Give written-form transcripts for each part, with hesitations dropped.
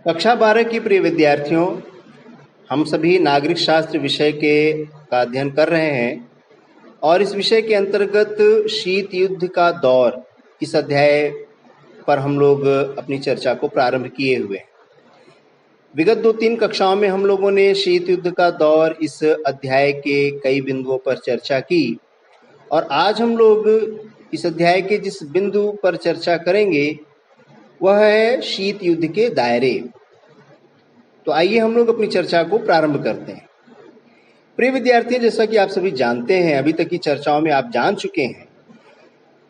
कक्षा 12 की प्रिय विद्यार्थियों, हम सभी नागरिक शास्त्र विषय का अध्ययन कर रहे हैं और इस विषय के अंतर्गत शीत युद्ध का दौर इस अध्याय पर हम लोग अपनी चर्चा को प्रारंभ किए हुए हैं। विगत 2-3 कक्षाओं में हम लोगों ने शीत युद्ध का दौर इस अध्याय के कई बिंदुओं पर चर्चा की और आज हम लोग इस अध्याय के जिस बिंदु पर चर्चा करेंगे वह है शीत युद्ध के दायरे। तो आइए हम लोग अपनी चर्चा को प्रारंभ करते हैं। प्रिय विद्यार्थी, जैसा कि आप सभी जानते हैं, अभी तक की चर्चाओं में आप जान चुके हैं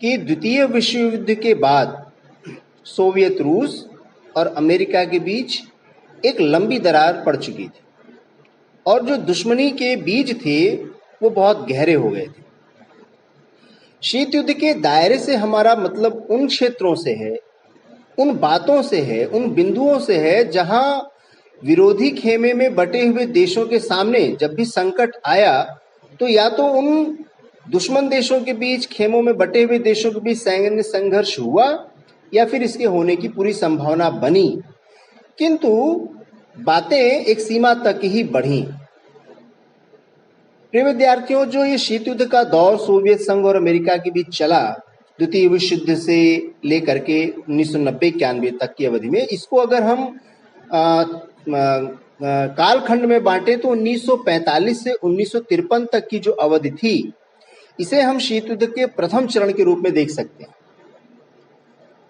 कि द्वितीय विश्व युद्ध के बाद सोवियत रूस और अमेरिका के बीच एक लंबी दरार पड़ चुकी थी और जो दुश्मनी के बीज थे वो बहुत गहरे हो गए थे। शीत युद्ध के दायरे से हमारा मतलब उन क्षेत्रों से है, उन बातों से है, उन बिंदुओं से है जहां विरोधी खेमे में बटे हुए देशों के सामने जब भी संकट आया तो या तो उन दुश्मन देशों के बीच, खेमों में बटे हुए देशों के बीच सैन्य संघर्ष हुआ या फिर इसके होने की पूरी संभावना बनी, किंतु बातें एक सीमा तक ही बढ़ी। प्रिय विद्यार्थियों, जो ये शीत युद्ध का दौर सोवियत संघ और अमेरिका के बीच चला द्वितीय विश्व युद्ध से लेकर के 1990-91 तक की अवधि में, इसको अगर हम कालखंड में बांटे तो 1945 से 1953 तक की जो अवधि थी इसे हम शीत युद्ध के प्रथम चरण के रूप में देख सकते हैं।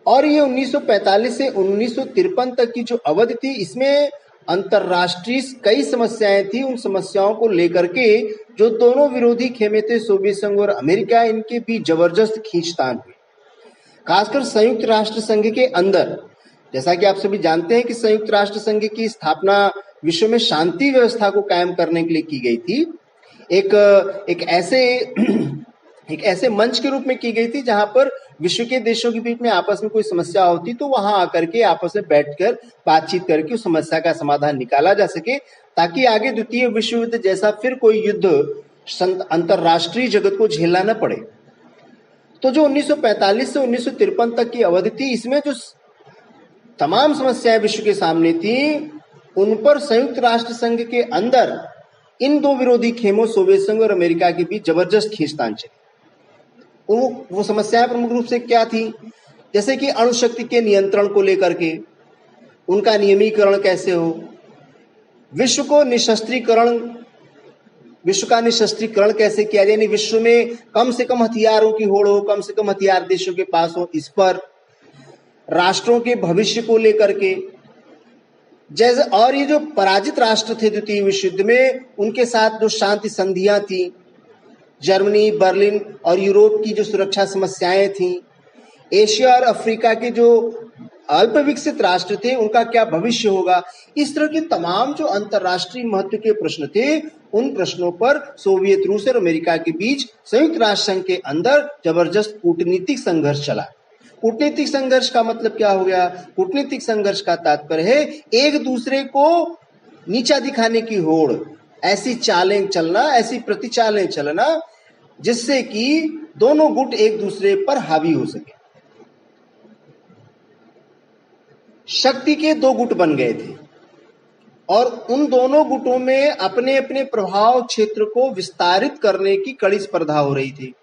और ये 1945 से 1953 तक की जो अवधि थी इसमें अंतरराष्ट्रीय कई समस्याएं थी। उन समस्याओं को लेकर के जो दोनों विरोधी खेमे थे सोवियत संघ और अमेरिका, इनके बीच जबरदस्त खींचतान हुई। खासकर संयुक्त राष्ट्र संघ के अंदर, जैसा कि आप सभी जानते हैं कि संयुक्त राष्ट्र संघ की स्थापना विश्व में शांति व्यवस्था को कायम करने के लिए की गई थी। एक ऐसे मंच के रूप में की गई थी जहां पर विश्व के देशों के बीच में आपस में कोई समस्या होती तो वहां आकर के आपस में बैठकर बातचीत करके उस समस्या का समाधान निकाला जा सके, ताकि आगे द्वितीय विश्व युद्ध जैसा फिर कोई युद्ध अंतरराष्ट्रीय जगत को झेलना न पड़े। तो जो 1945 से 1953 तक की अवधि थी, इसमें जो तमाम समस्याएं विश्व के सामने थी उन पर संयुक्त राष्ट्र संघ के अंदर इन दो विरोधी खेमों सोवियत संघ और अमेरिका के बीच जबरदस्त खींचतान चली। वो समस्याएं प्रमुख रूप से क्या थी, जैसे कि अणु शक्ति के नियंत्रण को लेकर के उनका नियमीकरण कैसे हो, विश्व का निशस्त्रीकरण कैसे किया जाए, यानी विश्व में कम से कम हथियारों की होड़ हो, कम से कम हथियार देशों के पास हो, इस पर राष्ट्रों के भविष्य को लेकर के जैसे, और ये जो पराजित राष्ट्र थे द्वितीय विश्व युद्ध में, उनके साथ जो शांति संधियां थी, जर्मनी, बर्लिन और यूरोप की जो सुरक्षा समस्याएं थी, एशिया और अफ्रीका के जो अल्प विकसित राष्ट्र थे उनका क्या भविष्य होगा, इस तरह के तमाम जो अंतरराष्ट्रीय महत्व के प्रश्न थे उन प्रश्नों पर सोवियत रूस और अमेरिका के बीच संयुक्त राष्ट्र संघ के अंदर जबरदस्त कूटनीतिक संघर्ष चला। कूटनीतिक संघर्ष का मतलब क्या हो गया? कूटनीतिक संघर्ष का तात्पर्य है एक दूसरे को नीचा दिखाने की होड़, ऐसी चालें चलना, ऐसी प्रतिचालें चलना जिससे कि दोनों गुट एक दूसरे पर हावी हो सके। शक्ति के दो गुट बन गए थे और उन दोनों गुटों में अपने अपने प्रभाव क्षेत्र को विस्तारित करने की कड़ी स्पर्धा हो रही थी।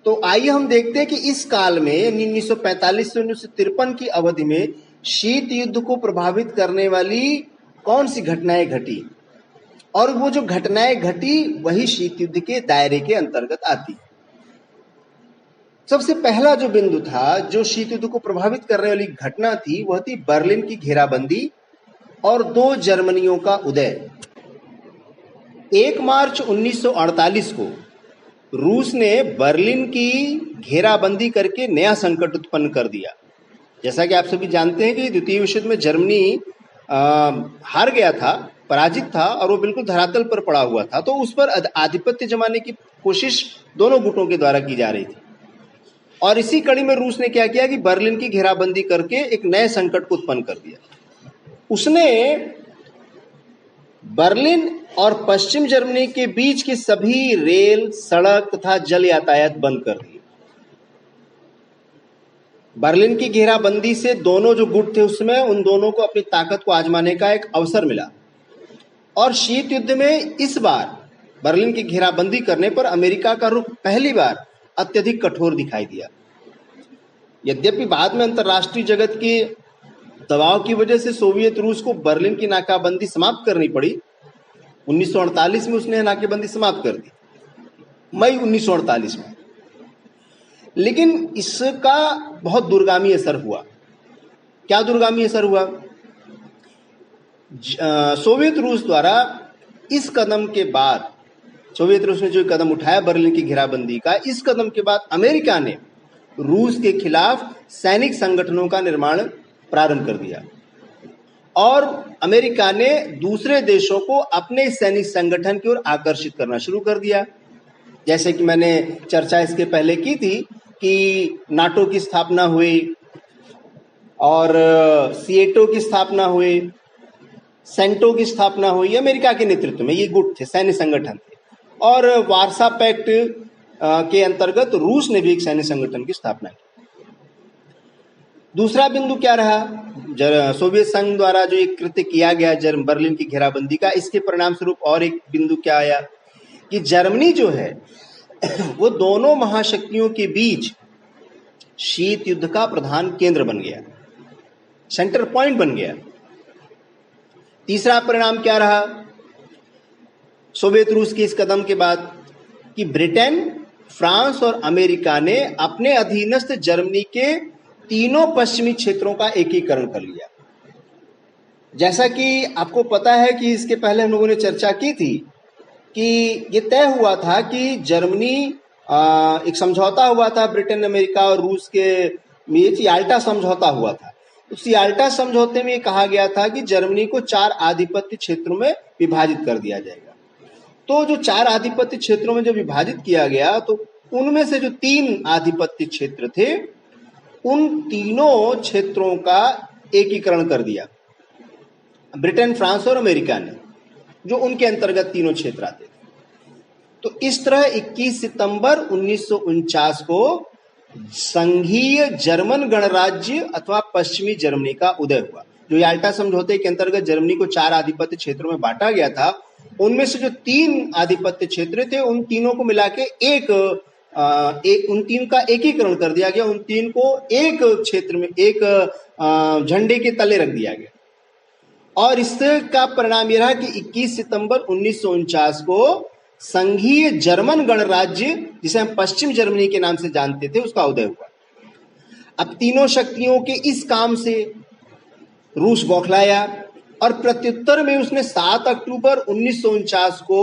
तो आइए हम देखते हैं कि इस काल में 1945 से 1953 की अवधि में शीत युद्ध को प्रभावित करने वाली कौन सी घटनाएं घटी, और वो जो घटनाएं घटी वही शीत युद्ध के दायरे के अंतर्गत आती है। सबसे पहला जो बिंदु था, जो शीत युद्ध को प्रभावित करने वाली घटना थी, वह थी बर्लिन की घेराबंदी और दो जर्मनियों का उदय। 1 मार्च 1948 को रूस ने बर्लिन की घेराबंदी करके नया संकट उत्पन्न कर दिया। जैसा कि आप सभी जानते हैं कि द्वितीय विश्व युद्ध में जर्मनी हार गया था, पराजित था और वो बिल्कुल धरातल पर पड़ा हुआ था। तो उस पर आधिपत्य जमाने की कोशिश दोनों गुटों के द्वारा की जा रही थी और इसी कड़ी में रूस ने क्या किया कि बर्लिन की घेराबंदी करके एक नए संकट को उत्पन्न कर दिया। उसने बर्लिन और पश्चिम जर्मनी के बीच की सभी रेल, सड़क तथा जल यातायात बंद कर दिए। बर्लिन की घेराबंदी से दोनों जो गुट थे उसमें उन दोनों को अपनी ताकत को आजमाने का एक अवसर मिला। और शीत युद्ध में इस बार बर्लिन की घेराबंदी करने पर अमेरिका का रुख पहली बार अत्यधिक कठोर दिखाई दिया। यद्यपि बाद में अंतर्राष्ट्रीय जगत के दबाव की वजह से सोवियत रूस को बर्लिन की नाकाबंदी समाप्त करनी पड़ी। 1948 में उसने नाकाबंदी समाप्त कर दी, मई 1948 में। लेकिन इसका बहुत दूरगामी असर हुआ। क्या दूरगामी असर हुआ? सोवियत रूस द्वारा इस कदम के बाद, सोवियत रूस ने जो कदम उठाया बर्लिन की घेराबंदी का, इस कदम के बाद अमेरिका ने रूस के खिलाफ सैनिक संगठनों का निर्माण प्रारंभ कर दिया और अमेरिका ने दूसरे देशों को अपने सैनिक संगठन की ओर आकर्षित करना शुरू कर दिया। जैसे कि मैंने चर्चा इसके पहले की थी कि नाटो की स्थापना हुई और सीएटो की स्थापना हुई, सेंटो की स्थापना हुई। अमेरिका के नेतृत्व में ये गुट थे, सैन्य संगठन थे। और वार्सा पैक्ट के अंतर्गत रूस ने भी एक सैन्य संगठन की स्थापना की। दूसरा बिंदु क्या रहा? सोवियत संघ द्वारा जो एक कृत्य किया गया बर्लिन की घेराबंदी का, इसके परिणाम स्वरूप और एक बिंदु क्या आया कि जर्मनी जो है वो दोनों महाशक्तियों के बीच शीत युद्ध का प्रधान केंद्र बन गया, सेंटर पॉइंट बन गया। तीसरा परिणाम क्या रहा सोवियत रूस के इस कदम के बाद कि ब्रिटेन, फ्रांस और अमेरिका ने अपने अधीनस्थ जर्मनी के तीनों पश्चिमी क्षेत्रों का एकीकरण कर लिया। जैसा कि आपको पता है कि इसके पहले हम लोगों ने चर्चा की थी कि ये तय हुआ था कि जर्मनी, एक समझौता हुआ था ब्रिटेन, अमेरिका और रूस के बीच, याल्टा समझौता हुआ था। उस याल्टा समझौते में कहा गया था कि जर्मनी को 4 आधिपत्य क्षेत्रों में विभाजित कर दिया जाएगा। तो जो 4 आधिपत्य क्षेत्रों में जब विभाजित किया गया तो उनमें से जो 3 आधिपत्य क्षेत्र थे उन तीनों क्षेत्रों का एकीकरण कर दिया ब्रिटेन, फ्रांस और अमेरिका ने, जो उनके अंतर्गत तीनों क्षेत्र आते थे। तो इस तरह 21 सितंबर 1949 को संघीय जर्मन गणराज्य अथवा पश्चिमी जर्मनी का उदय हुआ। जो याल्टा समझौते के अंतर्गत जर्मनी को 4 आधिपत्य क्षेत्रों में बांटा गया था, उनमें से जो 3 आधिपत्य क्षेत्र थे उन तीनों को मिला के उन 3 का एकीकरण कर दिया गया। उन 3 को एक क्षेत्र में, एक झंडे के तले रख दिया गया। और इसका परिणाम यह रहा कि 21 सितंबर 1949 को संघीय जर्मन गणराज्य, जिसे हम पश्चिम जर्मनी के नाम से जानते थे, उसका उदय हुआ। अब तीनों शक्तियों के इस काम से रूस बौखलाया और प्रत्युत्तर में उसने 7 अक्टूबर 1949 को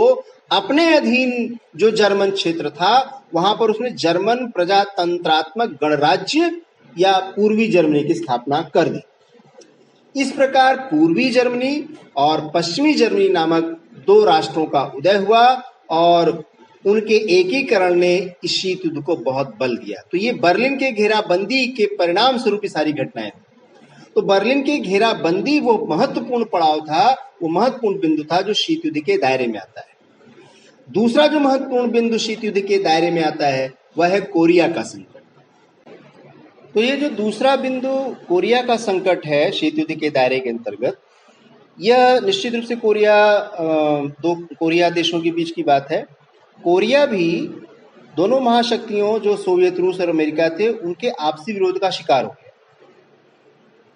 अपने अधीन जो जर्मन क्षेत्र था वहां पर उसने जर्मन प्रजातंत्रात्मक गणराज्य या पूर्वी जर्मनी की स्थापना कर दी। इस प्रकार पूर्वी जर्मनी और पश्चिमी जर्मनी नामक 2 राष्ट्रों का उदय हुआ और उनके एकीकरण ने इस शीत युद्ध को बहुत बल दिया। तो ये बर्लिन के घेराबंदी के परिणाम स्वरूप सारी घटनाएं। तो बर्लिन की घेराबंदी वो महत्वपूर्ण पड़ाव था, वो महत्वपूर्ण बिंदु था जो शीत युद्ध के दायरे में आता है। दूसरा जो महत्वपूर्ण बिंदु शीत युद्ध के दायरे में आता है वह है कोरिया का संकट। तो ये जो दूसरा बिंदु कोरिया का संकट है शीत युद्ध के दायरे के अंतर्गत, यह निश्चित रूप से दो कोरिया देशों के बीच की बात है। कोरिया भी दोनों महाशक्तियों जो सोवियत रूस और अमेरिका थे उनके आपसी विरोध का शिकार हो गया।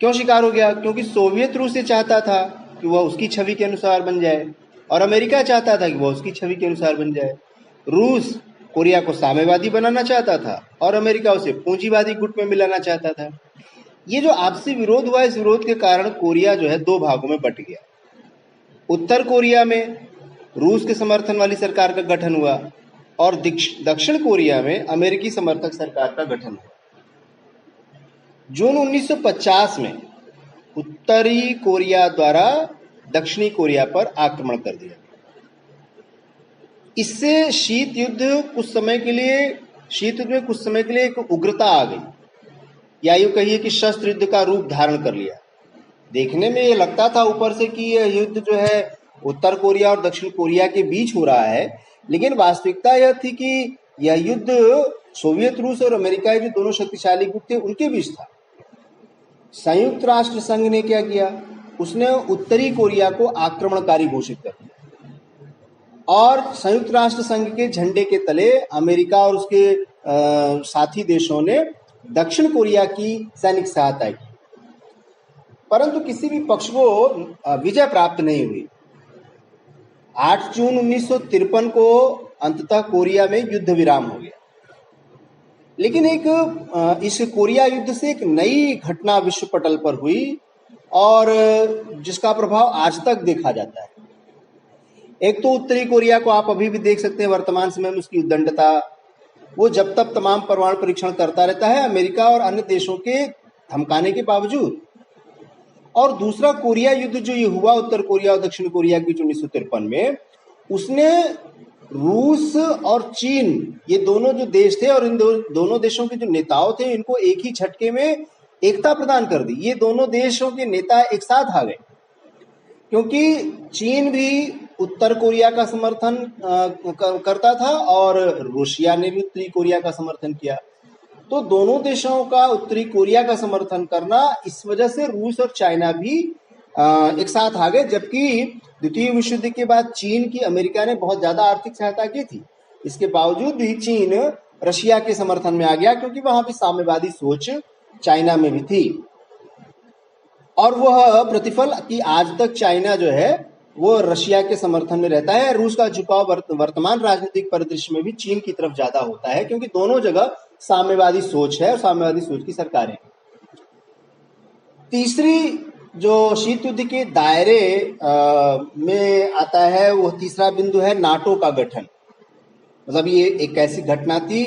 क्यों शिकार हो गया? क्योंकि सोवियत रूस ये चाहता था कि वह उसकी छवि के अनुसार बन जाए और अमेरिका चाहता था कि वह उसकी छवि के अनुसार बन जाए। रूस कोरिया को साम्यवादी बनाना चाहता था और अमेरिका उसे पूंजीवादी गुट में मिलाना चाहता था। ये जो आपसी विरोध हुआ, इस विरोध के कारण कोरिया जो है 2 भागों में बट गया। उत्तर कोरिया में रूस के समर्थन वाली सरकार का गठन हुआ और दक्षिण कोरिया में अमेरिकी समर्थक सरकार का गठन हुआ। जून 1950 में उत्तरी कोरिया द्वारा दक्षिणी कोरिया पर आक्रमण कर दिया। इससे शीत युद्ध में कुछ समय के लिए एक उग्रता आ गई, या यूं कहिए कि शस्त्र युद्ध का रूप धारण कर लिया। देखने में ये लगता था ऊपर से कि यह युद्ध जो है उत्तर कोरिया और दक्षिण कोरिया के बीच हो रहा है, लेकिन वास्तविकता यह थी कि यह युद्ध सोवियत रूस और अमेरिका के जो दोनों शक्तिशाली गुट थे उनके बीच था। संयुक्त राष्ट्र संघ ने क्या किया, उसने उत्तरी कोरिया को आक्रमणकारी घोषित कर दिया और संयुक्त राष्ट्र संघ के झंडे के तले अमेरिका और उसके साथी देशों ने दक्षिण कोरिया की सैनिक सहायता की, परंतु किसी भी पक्ष को विजय प्राप्त नहीं हुई। 8 जून 1953 को अंततः कोरिया में युद्ध विराम हो गया। लेकिन इस कोरिया युद्ध से एक नई घटना विश्व पटल पर हुई और जिसका प्रभाव आज तक देखा जाता है। एक तो उत्तरी कोरिया को आप अभी भी देख सकते हैं, वर्तमान समय में उसकी उद्दंडता, वो जब तक तमाम परमाणु परीक्षण करता रहता है अमेरिका और अन्य देशों के धमकाने के बावजूद। और दूसरा कोरिया युद्ध जो ये हुआ उत्तर कोरिया और दक्षिण कोरिया की 1953 में, उसने रूस और चीन, ये दोनों जो देश थे और इन दोनों देशों के जो नेताओं थे, इनको एक ही झटके में एकता प्रदान कर दी। ये दोनों देशों के नेता एक साथ आ गए, क्योंकि चीन भी उत्तर कोरिया का समर्थन करता था और रूसिया ने भी उत्तरी कोरिया का समर्थन किया। तो दोनों देशों का उत्तरी कोरिया का समर्थन करना, इस वजह से रूस और चाइना भी एक साथ आ गए। जबकि द्वितीय विश्व युद्ध के बाद चीन की अमेरिका ने बहुत ज्यादा आर्थिक सहायता की थी, इसके बावजूद भी चीन रशिया के समर्थन में आ गया, क्योंकि वहां भी साम्यवादी सोच चाइना में भी थी। और वह प्रतिफल कि आज तक चाइना जो है वो रशिया के समर्थन में रहता है। रूस का झुकाव वर्तमान राजनीतिक परिदृश्य में भी चीन की तरफ ज्यादा होता है, क्योंकि दोनों जगह साम्यवादी सोच है और साम्यवादी सोच की सरकारें। तीसरी जो शीत युद्ध के दायरे में आता है, वह तीसरा बिंदु है नाटो का गठन। मतलब ये एक ऐसी घटना थी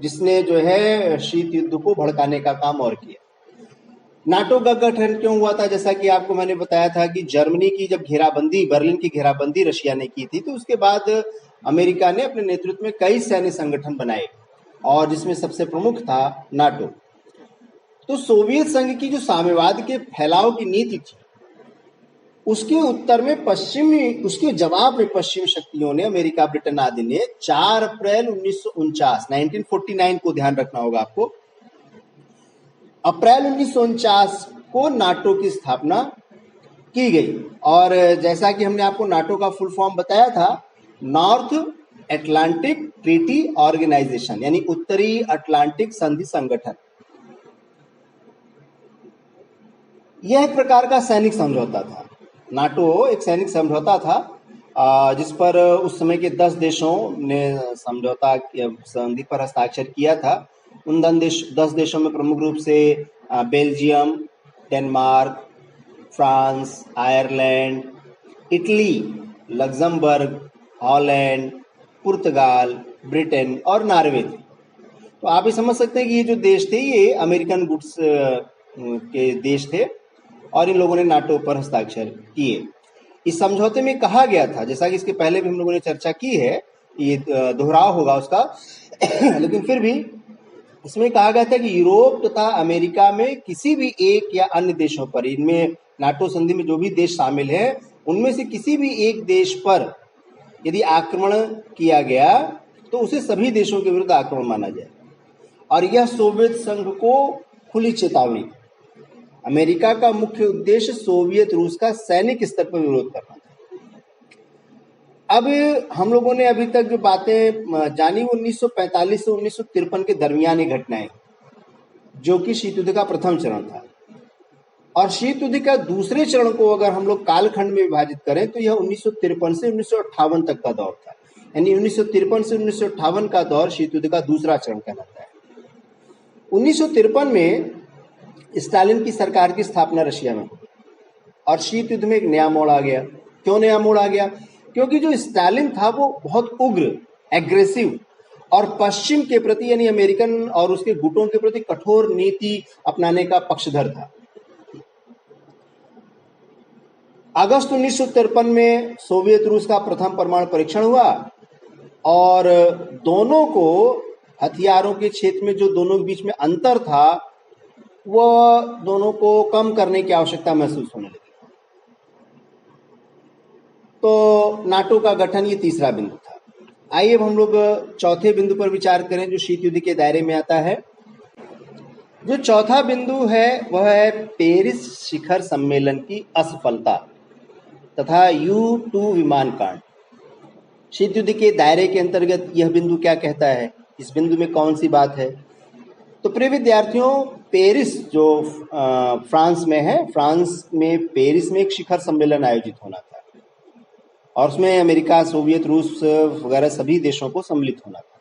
जिसने जो है शीत युद्ध को भड़काने का काम और किया। नाटो का गठन क्यों हुआ था? जैसा कि आपको मैंने बताया था कि जर्मनी की जब घेराबंदी, बर्लिन की घेराबंदी रशिया ने की थी, तो उसके बाद अमेरिका ने अपने नेतृत्व में कई सैन्य संगठन बनाए और जिसमें सबसे प्रमुख था नाटो। तो सोवियत संघ की जो साम्यवाद के फैलाव की नीति थी, उसके उत्तर में उसके जवाब में पश्चिमी शक्तियों ने, अमेरिका, ब्रिटेन आदि ने 4 अप्रैल 1949 को ध्यान रखना होगा आपको, अप्रैल 1949 को नाटो की स्थापना की गई। और जैसा कि हमने आपको नाटो का फुल फॉर्म बताया था, नॉर्थ अटलांटिक ट्रीटी ऑर्गेनाइजेशन, यानी उत्तरी अटलांटिक संधि संगठन। यह एक प्रकार का सैनिक समझौता था। नाटो एक सैनिक समझौता था जिस पर उस समय के 10 देशों ने समझौता संधि पर हस्ताक्षर किया था। उन 10 देशों में प्रमुख रूप से Belgium, Denmark, France, Ireland, Italy, Luxembourg, Holland, पुर्तगाल, ब्रिटेन और नॉर्वे थे। तो आप ये समझ सकते हैं कि ये जो देश थे ये अमेरिकन गुड्स के देश थे और इन लोगों ने नाटो पर हस्ताक्षर किए। इस समझौते में कहा गया था, जैसा कि इसके पहले भी हम लोगों ने चर्चा की है, ये दोहराव होगा उसका लेकिन फिर भी इसमें कहा गया था कि यूरोप तथा अमेरिका में किसी भी एक या अन्य देशों पर, इनमें नाटो संधि में जो भी देश शामिल है, उनमें से किसी भी एक देश पर यदि आक्रमण किया गया तो उसे सभी देशों के विरुद्ध आक्रमण माना जाए। और यह सोवियत संघ को खुली चेतावनी। अमेरिका का मुख्य उद्देश्य सोवियत रूस का सैनिक स्तर पर विरोध करना था। अब हम लोगों ने अभी तक जो बातें जानी, 1945 से 1953 के दरमियान ये घटनाएं, जो कि शीत युद्ध का प्रथम चरण था। और शीत युद्ध का दूसरे चरण को अगर हम लोग कालखंड में विभाजित करें तो यह 1953 से 1958 तक का दौर था। यानी 1953 से 1958 का दौर शीत युद्ध का दूसरा चरण कहलाता है। 1953 में स्टालिन की सरकार की स्थापना रशिया में हुई और शीत युद्ध में एक नया मोड़ आ गया। क्यों नया मोड़ आ गया? क्योंकि जो स्टालिन था वो बहुत उग्र, एग्रेसिव और पश्चिम के प्रति यानी अमेरिकन और उसके गुटों के प्रति कठोर नीति अपनाने का पक्षधर था। अगस्त 1953 में सोवियत रूस का प्रथम परमाणु परीक्षण हुआ और दोनों को हथियारों के क्षेत्र में जो दोनों के बीच में अंतर था वह दोनों को कम करने की आवश्यकता महसूस होने लगी। तो नाटो का गठन ये तीसरा बिंदु था। आइए अब हम लोग चौथे बिंदु पर विचार करें जो शीत युद्ध के दायरे में आता है। जो चौथा बिंदु है वह है पेरिस शिखर सम्मेलन की असफलता तथा U-2 विमान कांड। शीत युद्ध के दायरे के अंतर्गत यह बिंदु क्या कहता है, इस बिंदु में कौन सी बात है? तो प्रिय विद्यार्थियों, पेरिस जो फ्रांस में है, फ्रांस में पेरिस में एक शिखर सम्मेलन आयोजित होना था और उसमें अमेरिका, सोवियत, रूस वगैरह सभी देशों को सम्मिलित होना था।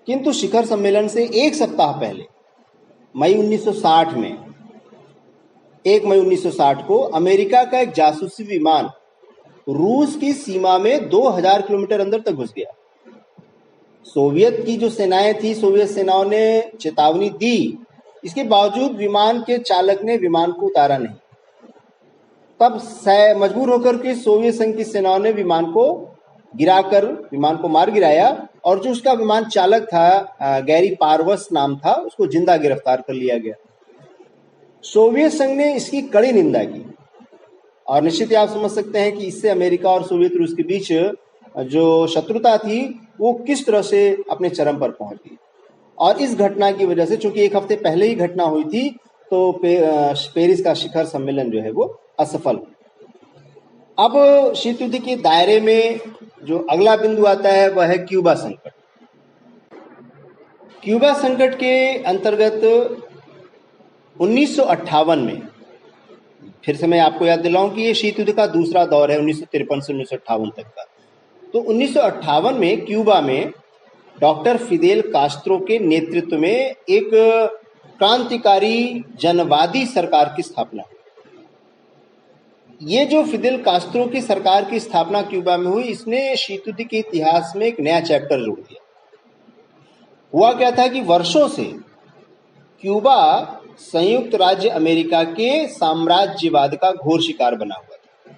किंतु शिखर सम्मेलन से एक सप्ताह पहले मई 1960 में 1 मई 1960 को अमेरिका का एक जासूसी विमान रूस की सीमा में 2000 किलोमीटर अंदर तक घुस गया। सोवियत की जो सेनाएं थी, सोवियत सेनाओं ने चेतावनी दी, इसके बावजूद विमान के चालक ने विमान को उतारा नहीं। तब मजबूर होकर के सोवियत संघ की सेनाओं ने विमान को गिराकर विमान को मार गिराया और जो उसका विमान चालक था, गैरी पारवस नाम था, उसको जिंदा गिरफ्तार कर लिया गया। सोवियत संघ ने इसकी कड़ी निंदा की और निश्चित ही आप समझ सकते हैं कि इससे अमेरिका और सोवियत रूस के बीच जो शत्रुता थी वो किस तरह से अपने चरम पर पहुंच गई। और इस घटना की वजह से, चूंकि एक हफ्ते पहले ही घटना हुई थी, तो पेरिस का शिखर सम्मेलन जो है वो असफल। अब शीत युद्ध के दायरे में जो अगला बिंदु आता है वह है क्यूबा संकट। क्यूबा संकट के अंतर्गत 1958 में, फिर से मैं आपको याद दिलाऊं कि ये शीत युद्ध का दूसरा दौर है 1953 से 1958 तक का। तो 1958 में क्यूबा में डॉक्टर फिदेल कास्त्रो के नेतृत्व में एक क्रांतिकारी जनवादी सरकार की स्थापना हुई। ये जो फिदेल कास्त्रो की सरकार की स्थापना क्यूबा में हुई, इसने शीत युद्ध के इतिहास में एक नया चैप्टर जोड़ दिया। हुआ क्या था कि वर्षों से क्यूबा संयुक्त राज्य अमेरिका के साम्राज्यवाद का घोर शिकार बना हुआ था।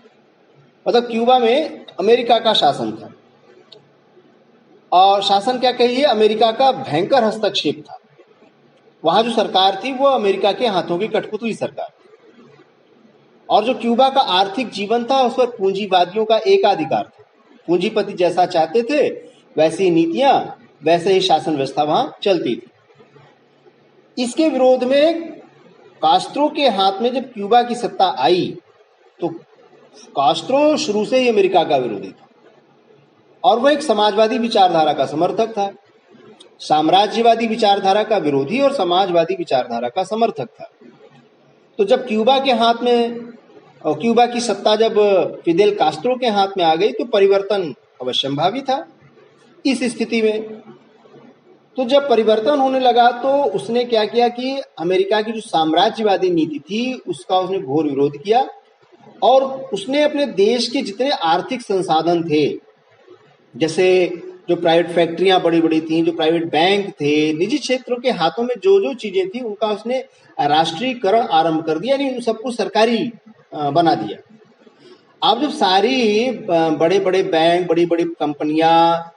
मतलब क्यूबा में अमेरिका का शासन था और शासन क्या कहिए, अमेरिका का भयंकर हस्तक्षेप था। वहां जो सरकार थी वो अमेरिका के हाथों की कठपुतली सरकार थी और जो क्यूबा का आर्थिक जीवन था उस पर पूंजीवादियों का एकाधिकार था। पूंजीपति जैसा चाहते थे वैसी नीतियां, वैसे ही शासन व्यवस्था वहां चलती थी। इसके विरोध में कास्त्रो के हाथ में जब क्यूबा की सत्ता आई तो कास्त्रो शुरू से ही अमेरिका का विरोधी था और वह एक समाजवादी विचारधारा का समर्थक था। साम्राज्यवादी विचारधारा का विरोधी और समाजवादी विचारधारा का समर्थक था। तो जब क्यूबा के हाथ में और क्यूबा की सत्ता जब फिदेल कास्त्रो के हाथ में आ गई तो परिवर्तन अवश्यंभावी था। इस स्थिति में तो जब परिवर्तन होने लगा तो उसने क्या किया कि अमेरिका की जो साम्राज्यवादी नीति थी उसका उसने घोर विरोध किया और उसने अपने देश के जितने आर्थिक संसाधन थे, जैसे जो प्राइवेट फैक्ट्रियां बड़ी बड़ी थी, जो प्राइवेट बैंक थे, निजी क्षेत्रों के हाथों में जो जो चीजें थी उनका उसने राष्ट्रीयकरण आरंभ कर दिया, यानी उन सबको सरकारी बना दिया। अब जब सारी बड़े बड़े बैंक, बड़ी बड़ी कंपनियां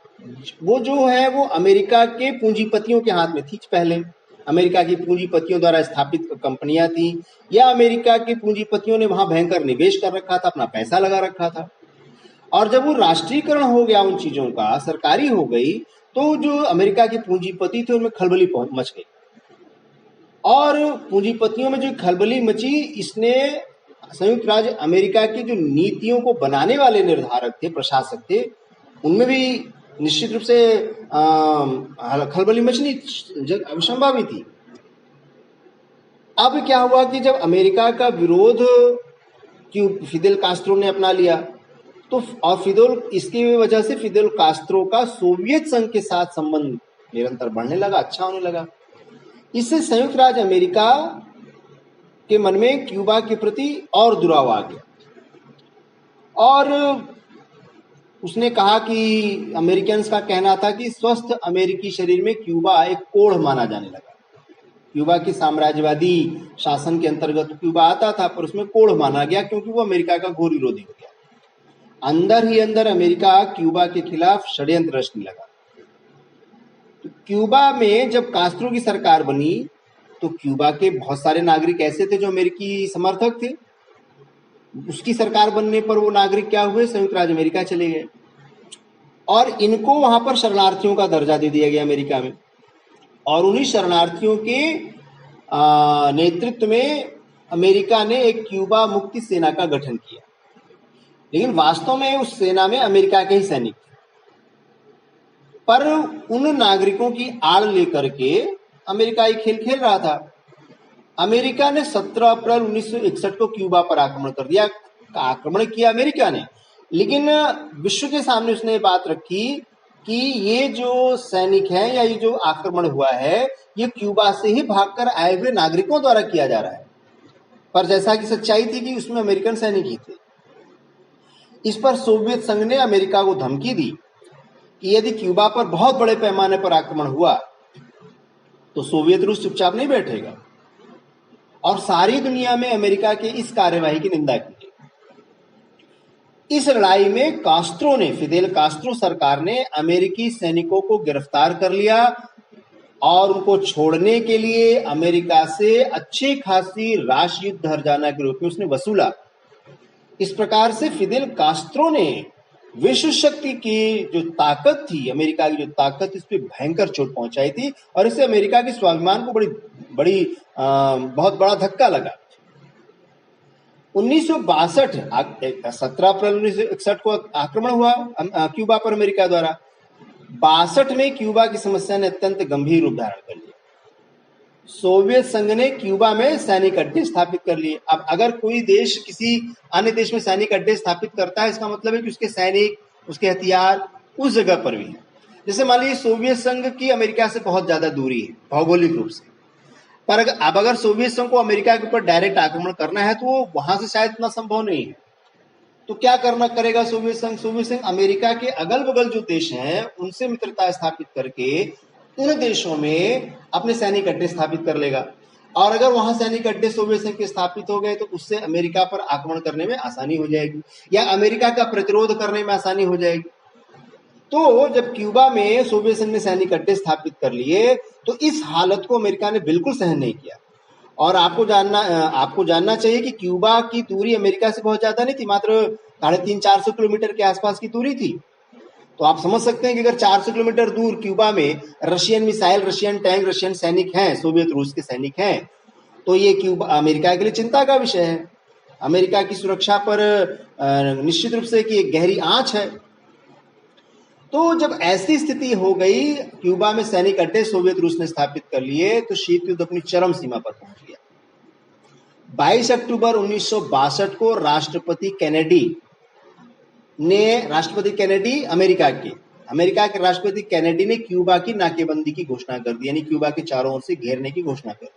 वो जो है वो अमेरिका के पूंजीपतियों के हाथ में थी, पहले अमेरिका की पूंजीपतियों द्वारा स्थापित कंपनियां थी या अमेरिका के पूंजीपतियों ने वहां भयंकर निवेश कर रखा था, अपना पैसा लगा रखा था। और जब वो राष्ट्रीयकरण हो गया, उन चीजों का सरकारी हो गई, तो जो अमेरिका के पूंजीपति थे उनमें खलबली मच गई और पूंजीपतियों में जो खलबली मची, इसने संयुक्त राज्य अमेरिका की जो नीतियों को बनाने वाले निर्धारक थे, प्रशासक थे, उनमें भी निश्चित रूप से खलबली मचनी अवश्यंभावी थी। अब क्या हुआ कि जब अमेरिका का विरोध कि फिदेल कास्त्रो ने अपना लिया तो और इसकी वजह से फिदेल कास्त्रो का सोवियत संघ के साथ संबंध निरंतर बढ़ने लगा, अच्छा होने लगा। इससे संयुक्त राज्य अमेरिका के मन में क्यूबा के प्रति और दुराव आ गया और उसने कहा कि अमेरिकन्स का कहना था कि स्वस्थ अमेरिकी शरीर में क्यूबा एक कोढ़ माना जाने लगा। क्यूबा की साम्राज्यवादी शासन के अंतर्गत क्यूबा आता था पर उसमें कोढ़ माना गया क्योंकि वो अमेरिका का घोर विरोधी हो गया। अंदर ही अंदर अमेरिका क्यूबा के खिलाफ षड्यंत्र रचने लगा। तो क्यूबा में जब कास्त्रो की सरकार बनी तो क्यूबा के बहुत सारे नागरिक ऐसे थे जो अमेरिकी समर्थक थे। उसकी सरकार बनने पर वो नागरिक क्या हुए, संयुक्त राज्य अमेरिका चले गए और इनको वहां पर शरणार्थियों का दर्जा दे दिया गया अमेरिका में। और उन्हीं शरणार्थियों के नेतृत्व में अमेरिका ने एक क्यूबा मुक्ति सेना का गठन किया, लेकिन वास्तव में उस सेना में अमेरिका के ही सैनिक थे। पर उन नागरिकों की आड़ लेकर के अमेरिका ये खेल खेल रहा था। अमेरिका ने 17 अप्रैल 1961 को क्यूबा पर आक्रमण कर दिया। आक्रमण किया अमेरिका ने, लेकिन विश्व के सामने उसने ये बात रखी कि ये जो सैनिक हैं या ये जो आक्रमण हुआ है ये क्यूबा से ही भागकर आए हुए नागरिकों द्वारा किया जा रहा है। पर जैसा कि सच्चाई थी कि उसमें अमेरिकन सैनिक ही थे। इस पर सोवियत संघ ने अमेरिका को धमकी दी कि यदि क्यूबा पर बहुत बड़े पैमाने पर आक्रमण हुआ तो सोवियत रूस चुपचाप नहीं बैठेगा, और सारी दुनिया में अमेरिका के इस कार्यवाही की निंदा की। इस लड़ाई में फिदेल कास्ट्रो सरकार ने अमेरिकी सैनिकों को गिरफ्तार कर लिया और उनको छोड़ने के लिए अमेरिका से अच्छी खासी राशि युद्ध हर्जाना के रूप में उसने वसूला। इस प्रकार से फिदेल कास्ट्रो ने विश्व शक्ति की जो ताकत थी, अमेरिका की जो ताकत, इस पे भयंकर चोट पहुंचाई थी और इससे अमेरिका के स्वाभिमान को बहुत बड़ा धक्का लगा। 17 अप्रैल 1961 को आक्रमण हुआ क्यूबा पर अमेरिका द्वारा। 62 में क्यूबा की समस्या ने अत्यंत गंभीर रूप धारण कर लिया। सोवियत संघ ने क्यूबा में सैनिक अड्डे स्थापित कर लिए। अब अगर कोई देश किसी अन्य देश में सैनिक अड्डे स्थापित करता है, इसका मतलब है कि उसके सैनिक, उसके हथियार उस जगह पर भी है। जैसे मान लीजिए सोवियत संघ की अमेरिका से बहुत ज्यादा दूरी है भौगोलिक रूप से, पर अगर सोवियत संघ को अमेरिका के ऊपर डायरेक्ट आक्रमण करना है तो वो वहां से शायद इतना संभव नहीं है। तो क्या करेगा सोवियत संघ अमेरिका के अगल बगल जो देश हैं उनसे मित्रता स्थापित करके उन देशों में अपने सैनिक अड्डे स्थापित कर लेगा, और अगर वहां सैनिक अड्डे सोवियत संघ के स्थापित हो गए तो उससे अमेरिका पर आक्रमण करने में आसानी हो जाएगी या अमेरिका का प्रतिरोध करने में आसानी हो जाएगी। तो जब क्यूबा में सोवियत संघ ने सैनिक अड्डे स्थापित कर लिए तो इस हालत को अमेरिका ने बिल्कुल सहन नहीं किया। और आपको जानना चाहिए कि क्यूबा की दूरी अमेरिका से बहुत ज्यादा नहीं थी, मात्र 350-400 किलोमीटर के आसपास की दूरी थी। तो आप समझ सकते हैं कि अगर 400 किलोमीटर दूर क्यूबा में Russian missile, Russian tank, Russian सैनिक हैं, सोवियत रूस के सैनिक हैं, तो ये क्यूबा अमेरिका के लिए चिंता का विषय है। अमेरिका की सुरक्षा पर निश्चित रूप से कि एक गहरी आंच है। तो जब ऐसी स्थिति हो गई, क्यूबा में सैनिक अड्डे सोवियत रूस ने स्थापित कर लिए, तो शीत युद्ध अपनी चरम सीमा पर पहुंच गया। 22 अक्टूबर 1962 को राष्ट्रपति केनेडी अमेरिका के राष्ट्रपति केनेडी ने क्यूबा की नाकेबंदी की घोषणा कर दी, यानी क्यूबा के चारों ओर से घेरने की घोषणा कर दी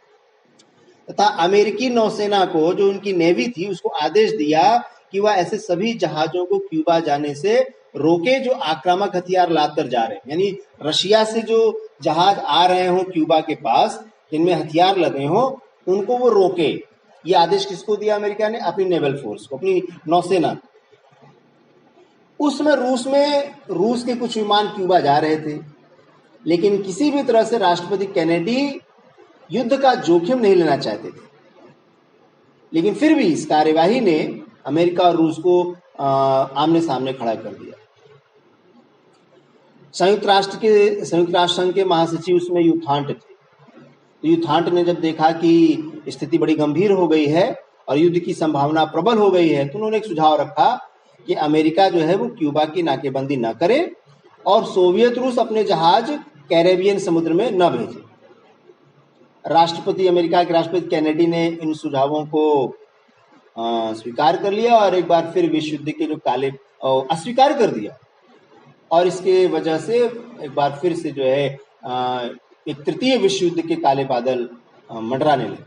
तथा अमेरिकी नौसेना को, जो उनकी नेवी थी, उसको आदेश दिया कि वह ऐसे सभी जहाजों को क्यूबा जाने से रोके जो आक्रामक हथियार लाकर जा रहे हैं। यानी रशिया से जो जहाज आ रहे हो क्यूबा के पास जिनमें हथियार लदे हो, उनको वो रोके। ये आदेश किसको दिया अमेरिका ने? अपनी नेवल फोर्स को, अपनी नौसेना। उसमें रूस के कुछ विमान क्यूबा जा रहे थे, लेकिन किसी भी तरह से राष्ट्रपति केनेडी युद्ध का जोखिम नहीं लेना चाहते थे। लेकिन फिर भी इस कार्यवाही ने अमेरिका और रूस को आमने सामने खड़ा कर दिया। संयुक्त राष्ट्र संघ के महासचिव उसमें यूथांट थे। तो यूथांट ने जब देखा कि स्थिति बड़ी गंभीर हो गई है और युद्ध की संभावना प्रबल हो गई है, तो उन्होंने एक सुझाव रखा कि अमेरिका जो है वो क्यूबा की नाकेबंदी न करे और सोवियत रूस अपने जहाज कैरेबियन समुद्र में न भेजे। अमेरिका के राष्ट्रपति केनेडी ने इन सुझावों को स्वीकार कर लिया और एक बार फिर विश्व युद्ध के जो काले अस्वीकार कर दिया, और इसके वजह से एक बार फिर से जो है एक तृतीय विश्व युद्ध के काले बादल मंडराने लगे।